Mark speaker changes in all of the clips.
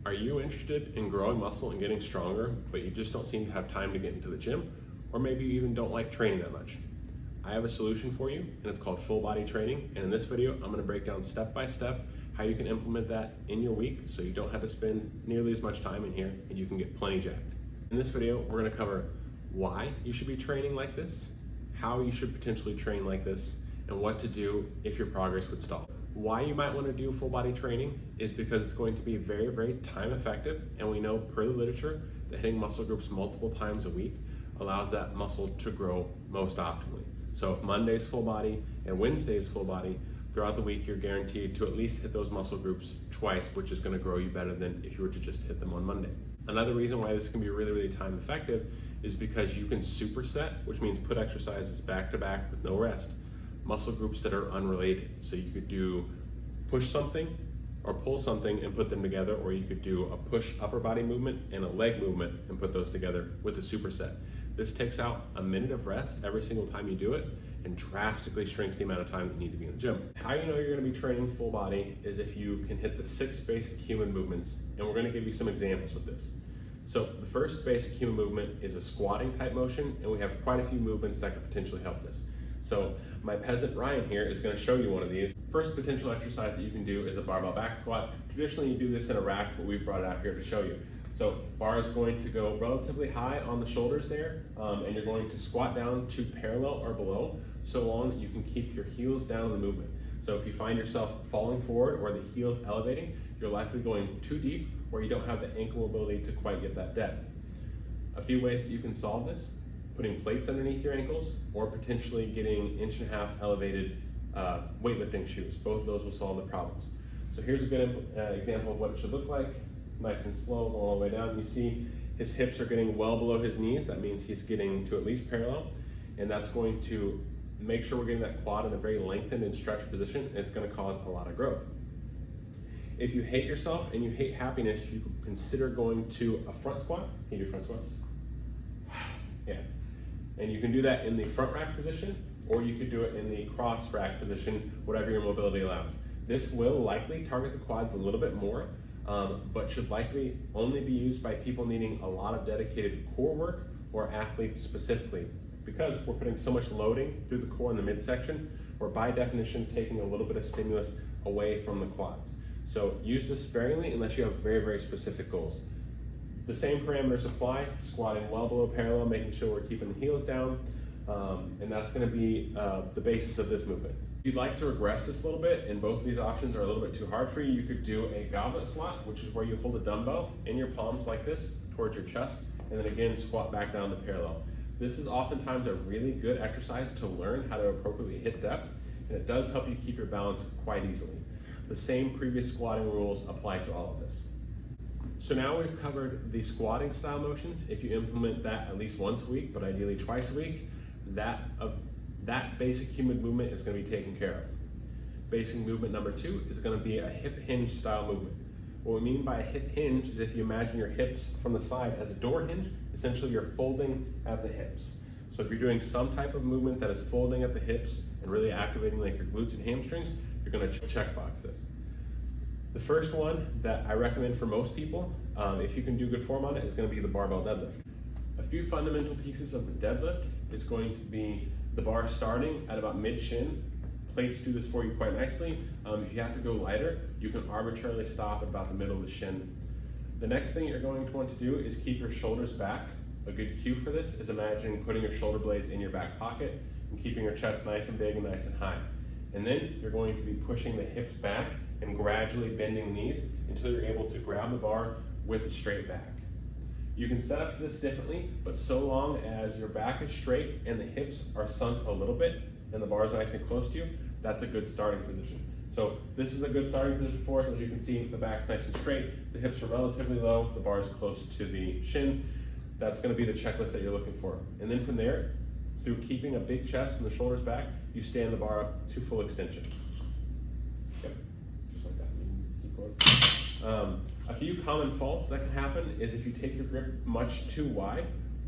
Speaker 1: Are you interested in growing muscle and getting stronger, but you just don't seem to have time to get into the gym? Or maybe you even don't like training that much? I have a solution for you, and it's called full body training. And in this video, I'm gonna break down step by step how you can implement that in your week so you don't have to spend nearly as much time in here and you can get plenty jacked. In this video, we're gonna cover why you should be training like this, how you should potentially train like this, and what to do if your progress would stall. Why you might want to do full body training is because it's going to be very, very time effective, and we know per the literature that hitting muscle groups multiple times a week allows that muscle to grow most optimally. So if Monday's full body and Wednesday's full body, throughout the week you're guaranteed to at least hit those muscle groups twice, which is going to grow you better than if you were to just hit them on Monday. Another reason why this can be really, really time effective is because you can superset, which means put exercises back to back with no rest, muscle groups that are unrelated. So you could do push something or pull something and put them together, or you could do a push upper body movement and a leg movement and put those together with a superset. This takes out a minute of rest every single time you do it and drastically shrinks the amount of time that you need to be in the gym. How you know you're gonna be training full body is if you can hit the 6 basic human movements, and we're gonna give you some examples with this. So the first basic human movement is a squatting type motion, and we have quite a few movements that could potentially help this. So my peasant Ryan here is going to show you one of these. First potential exercise that you can do is a barbell back squat. Traditionally you do this in a rack, but we've brought it out here to show you. So bar is going to go relatively high on the shoulders there, and you're going to squat down to parallel or below, so long that you can keep your heels down in the movement. So if you find yourself falling forward or the heels elevating, you're likely going too deep, or you don't have the ankle mobility to quite get that depth. A few ways that you can solve this: putting plates underneath your ankles, or potentially getting 1.5-inch elevated weightlifting shoes. Both of those will solve the problems. So here's a good example of what it should look like. Nice and slow, going all the way down. You see his hips are getting well below his knees. That means he's getting to at least parallel, and that's going to make sure we're getting that quad in a very lengthened and stretched position, and it's going to cause a lot of growth. If you hate yourself and you hate happiness, you could consider going to a front squat. Can you do front squat? Yeah. And you can do that in the front rack position, or you could do it in the cross rack position, whatever your mobility allows. This will likely target the quads a little bit more, but should likely only be used by people needing a lot of dedicated core work or athletes specifically, because we're putting so much loading through the core in the midsection, we're by definition taking a little bit of stimulus away from the quads. So use this sparingly unless you have very, very specific goals. The same parameters apply: squatting well below parallel, making sure we're keeping the heels down, and that's going to be the basis of this movement. If you'd like to regress this a little bit, and both of these options are a little bit too hard for you, you could do a goblet squat, which is where you hold a dumbbell in your palms like this towards your chest, and then again squat back down to parallel. This is oftentimes a really good exercise to learn how to appropriately hit depth, and it does help you keep your balance quite easily. The same previous squatting rules apply to all of this. So now we've covered the squatting style motions. If you implement that at least once a week, but ideally twice a week, that basic human movement is going to be taken care of. Basic movement number 2 is going to be a hip hinge style movement. What we mean by a hip hinge is if you imagine your hips from the side as a door hinge, essentially you're folding at the hips. So if you're doing some type of movement that is folding at the hips and really activating like your glutes and hamstrings, you're going to checkbox this. The first one that I recommend for most people, if you can do good form on it, is going to be the barbell deadlift. A few fundamental pieces of the deadlift is going to be the bar starting at about mid-shin. Plates do this for you quite nicely. If you have to go lighter, you can arbitrarily stop at about the middle of the shin. The next thing you're going to want to do is keep your shoulders back. A good cue for this is imagining putting your shoulder blades in your back pocket and keeping your chest nice and big and nice and high. And then you're going to be pushing the hips back and gradually bending the knees until you're able to grab the bar with a straight back. You can set up this differently, but so long as your back is straight and the hips are sunk a little bit and the bar is nice and close to you, that's a good starting position. So this is a good starting position for us. As you can see, the back's nice and straight, the hips are relatively low, the bar is close to the shin. That's going to be the checklist that you're looking for. And then from there, through keeping a big chest and the shoulders back, you stand the bar up to full extension. Yep, just like that. Keep going. A few common faults that can happen is if you take your grip much too wide,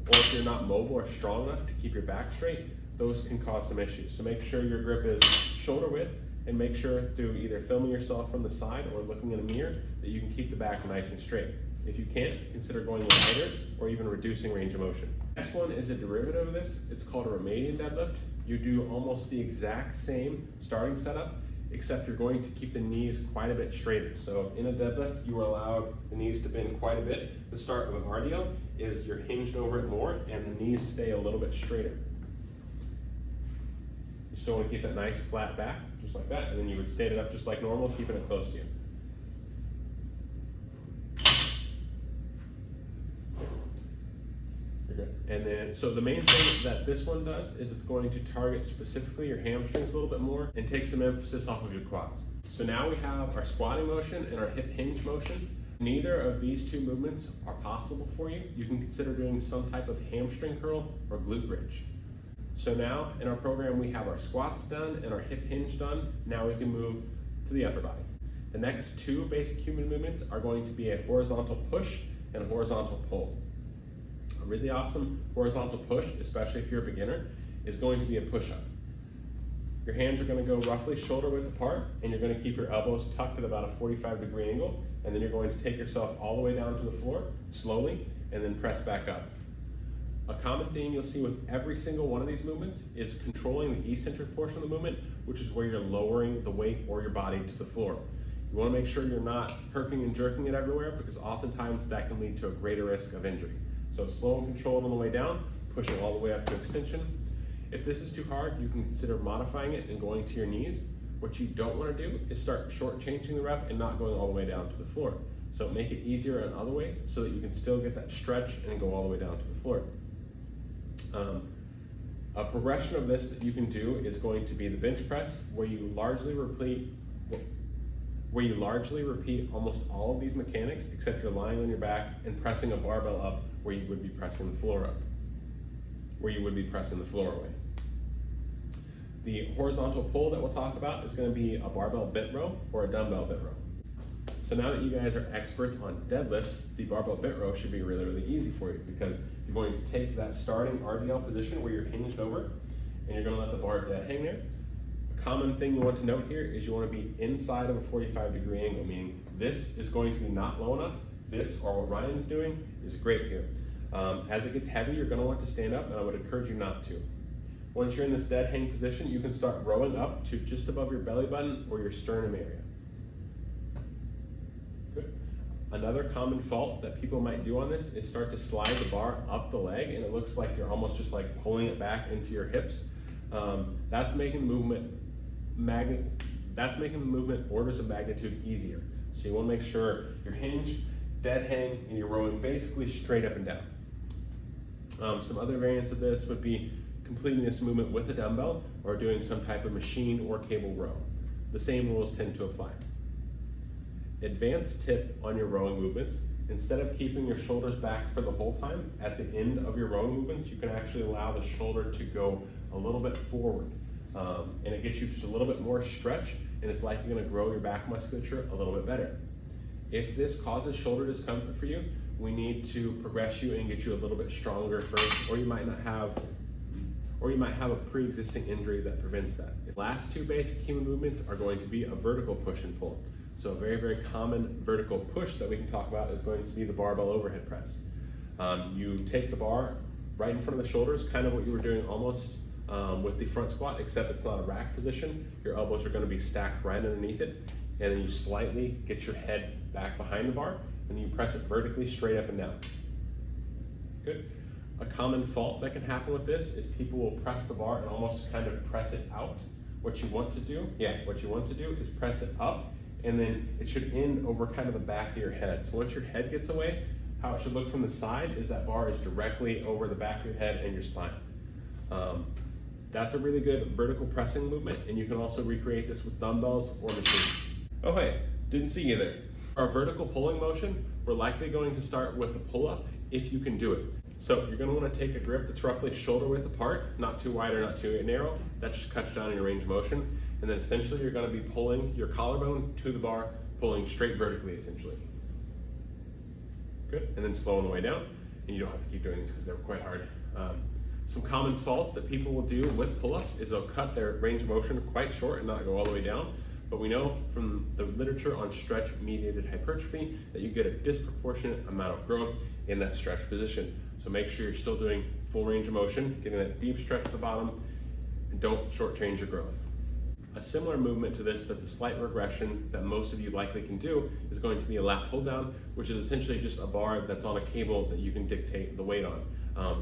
Speaker 1: or if you're not mobile or strong enough to keep your back straight, those can cause some issues. So make sure your grip is shoulder width and make sure through either filming yourself from the side or looking in a mirror that you can keep the back nice and straight. If you can't, consider going lighter or even reducing range of motion. Next one is a derivative of this. It's called a Romanian deadlift. You do almost the exact same starting setup, except you're going to keep the knees quite a bit straighter. So in a deadlift, you are allowed the knees to bend quite a bit. The start of an RDL is you're hinged over it more and the knees stay a little bit straighter. You still want to keep that nice flat back, just like that, and then you would stand it up just like normal, keeping it close to you. You're good. And then, so the main thing that this one does is it's going to target specifically your hamstrings a little bit more and take some emphasis off of your quads. So now we have our squatting motion and our hip hinge motion. Neither of these two movements are possible for you. You can consider doing some type of hamstring curl or glute bridge. So now in our program, we have our squats done and our hip hinge done. Now we can move to the upper body. The next two basic human movements are going to be a horizontal push and a horizontal pull. A really awesome horizontal push, especially if you're a beginner, is going to be a push-up. Your hands are going to go roughly shoulder width apart, and you're going to keep your elbows tucked at about a 45-degree angle, and then you're going to take yourself all the way down to the floor, slowly, and then press back up. A common theme you'll see with every single one of these movements is controlling the eccentric portion of the movement, which is where you're lowering the weight or your body to the floor. You want to make sure you're not herking and jerking it everywhere, because oftentimes that can lead to a greater risk of injury. So slow and controlled on the way down, pushing all the way up to extension. If this is too hard, you can consider modifying it and going to your knees. What you don't want to do is start short-changing the rep and not going all the way down to the floor. So make it easier in other ways so that you can still get that stretch and go all the way down to the floor. A progression of this that you can do is going to be the bench press, where you largely repeat almost all of these mechanics, except you're lying on your back and pressing a barbell up where you would be pressing the floor up, where you would be pressing the floor away. The horizontal pull that we'll talk about is going to be a barbell bent row or a dumbbell bent row. So now that you guys are experts on deadlifts, the barbell bent row should be really, really easy for you, because you're going to take that starting RDL position where you're hinged over, and you're going to let the bar dead hang there. A common thing you want to note here is you want to be inside of a 45-degree angle, meaning this is going to be not low enough. This, or what Ryan's doing, is great here. As it gets heavy, you're going to want to stand up, and I would encourage you not to. Once you're in this dead hang position, you can start rowing up to just above your belly button or your sternum area. Good. Another common fault that people might do on this is start to slide the bar up the leg, and it looks like you're almost just like pulling it back into your hips. That's making the movement orders of magnitude easier. So you want to make sure you're hinged, dead hang, and you're rowing basically straight up and down. Some other variants of this would be completing this movement with a dumbbell or doing some type of machine or cable row. The same rules tend to apply. Advanced tip on your rowing movements: instead of keeping your shoulders back for the whole time, at the end of your rowing movements, you can actually allow the shoulder to go a little bit forward. And it gets you just a little bit more stretch, and it's like you're going to grow your back musculature a little bit better. If this causes shoulder discomfort for you, we need to progress you and get you a little bit stronger first, or you might have a pre-existing injury that prevents that. The last two basic human movements are going to be a vertical push and pull. So a very, very common vertical push that we can talk about is going to be the barbell overhead press. You take the bar right in front of the shoulders, kind of what you were doing almost with the front squat, except it's not a rack position. Your elbows are going to be stacked right underneath it, and then you slightly get your head back behind the bar, and you press it vertically straight up and down. Good. A common fault that can happen with this is people will press the bar and almost kind of press it out. What you want to do is press it up, and then it should end over kind of the back of your head. So once your head gets away, how it should look from the side is that bar is directly over the back of your head and your spine. That's a really good vertical pressing movement, and you can also recreate this with dumbbells or machines. Oh hey, didn't see you there. Our vertical pulling motion, we're likely going to start with a pull-up if you can do it. So you're going to want to take a grip that's roughly shoulder width apart, not too wide or not too narrow. That just cuts down your range of motion. And then essentially you're going to be pulling your collarbone to the bar, pulling straight vertically essentially. Good. And then slow on the way down. And you don't have to keep doing this because they're quite hard. Some common faults that people will do with pull-ups is they'll cut their range of motion quite short and not go all the way down. But we know from the literature on stretch-mediated hypertrophy that you get a disproportionate amount of growth in that stretch position. So make sure you're still doing full range of motion, getting that deep stretch at the bottom, and don't shortchange your growth. A similar movement to this that's a slight regression that most of you likely can do is going to be a lat pull down, which is essentially just a bar that's on a cable that you can dictate the weight on.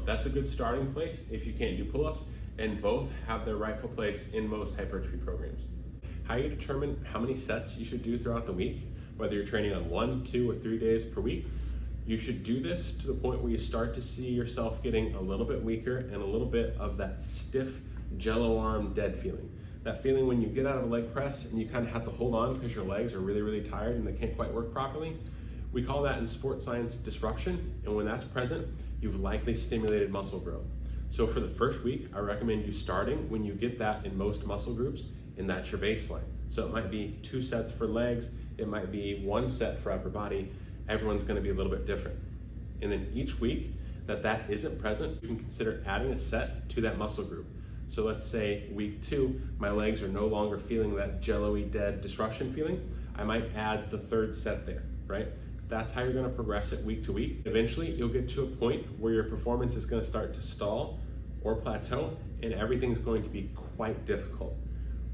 Speaker 1: That's a good starting place if you can't do pull-ups, and both have their rightful place in most hypertrophy programs. How you determine how many sets you should do throughout the week, whether you're training on 1, 2, or 3 days per week, you should do this to the point where you start to see yourself getting a little bit weaker and a little bit of that stiff jello arm dead feeling. That feeling when you get out of a leg press and you kind of have to hold on because your legs are really, really tired and they can't quite work properly. We call that in sports science disruption, and when that's present, you've likely stimulated muscle growth. So for the first week, I recommend you starting when you get that in most muscle groups, and that's your baseline. So it might be 2 sets for legs, it might be 1 set for upper body. Everyone's gonna be a little bit different. And then each week that isn't present, you can consider adding a set to that muscle group. So let's say week 2, my legs are no longer feeling that jello-y dead disruption feeling. I might add the 3rd set there, right? That's how you're gonna progress it week to week. Eventually, you'll get to a point where your performance is gonna start to stall or plateau, and everything's going to be quite difficult.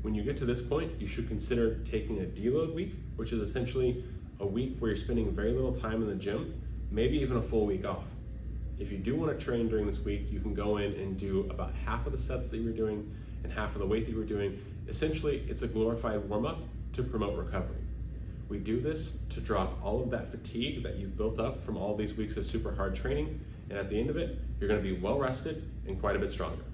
Speaker 1: When you get to this point, you should consider taking a deload week, which is essentially a week where you're spending very little time in the gym, maybe even a full week off. If you do want to train during this week, you can go in and do about half of the sets that you were doing and half of the weight that you were doing. Essentially, it's a glorified warm-up to promote recovery. We do this to drop all of that fatigue that you've built up from all these weeks of super hard training, and at the end of it, you're going to be well rested and quite a bit stronger.